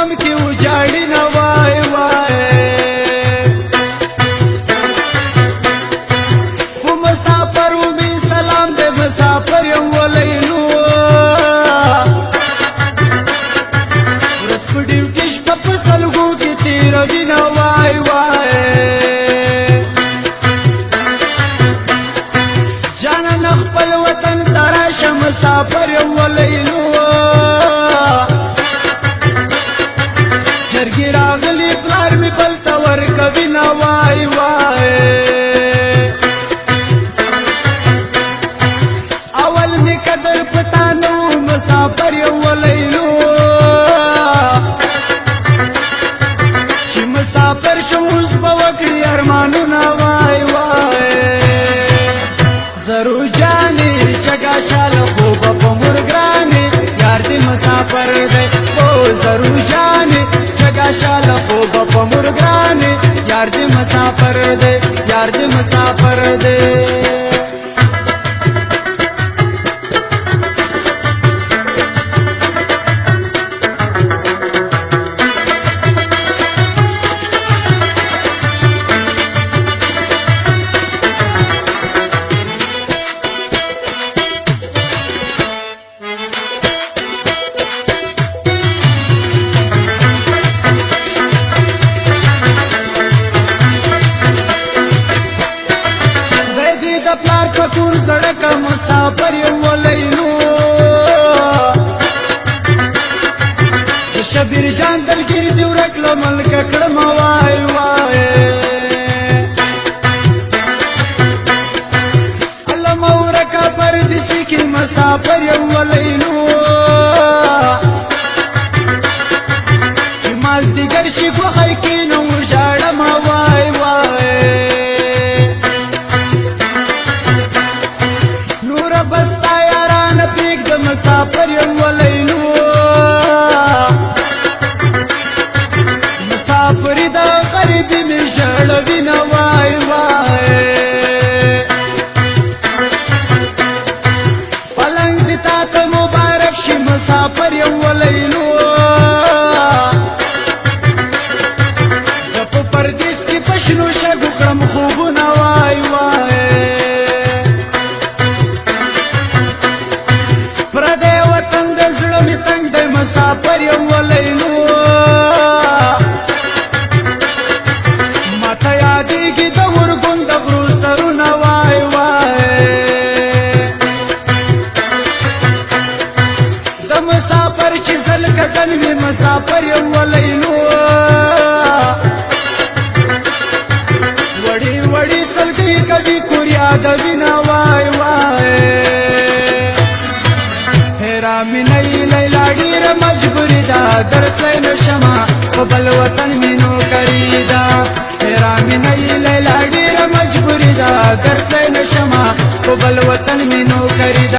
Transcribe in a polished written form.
غم کې وجاړي نه وای وای و مسافر و می سلام دې مسافر یم ولیلو ورځ په ډیوټي شپه په سلګو کې تېروي نه وای وای جانان خپل وطن ته راشه مسافر یم ولیلو چرګې راغلي پلار مې بل ته ورکوي نه وای وای اول مې قدر پتا نه و مسافر یم ولیلو چې مسافر شم اوس به وکړي ارمانونه وای وای ضرور جانې جګه شاله خوبه په مور ګرانې یار دې مسافر دی او ضرور جانې جګه شاله خوبه په مور ګرانې یار دې مسافر دی یار دې مسافر دی پلار پکور زړه مسافر یم ولیلو شبیر جان دلګری دی ورک له ملک کړم وای وای الله مورکا پردیسی کې مسافر یم ولیلو چې مازدیګر شي ګوښی کې نو ژاړم وای وای بستا یاران پیک د مسافر یم ولیلو مسافری د غریبی می ژړوي نه وای وای پلنګ دې تا ته مبارک شي مسافر یم ولیلو زه په پردیس کې په شنو شګو کړم خوبونه وای وای مسافر یم ولیلو ماته یادېږي د ورګون د غرو سرونه وای وای زه مسافر چې زل کتن وي مسافر یم ولیلو وړې وړې سلګۍ کوي کور یادوي نه وای وای هیرا مې نه لیلا ډېره مجبوري ده درتلی نشمه په بل وطن مې نوکري ده هیرا مې نه لیلا ډېره مجبوري ده درتلی نشمه په بل وطن مې نوکري ده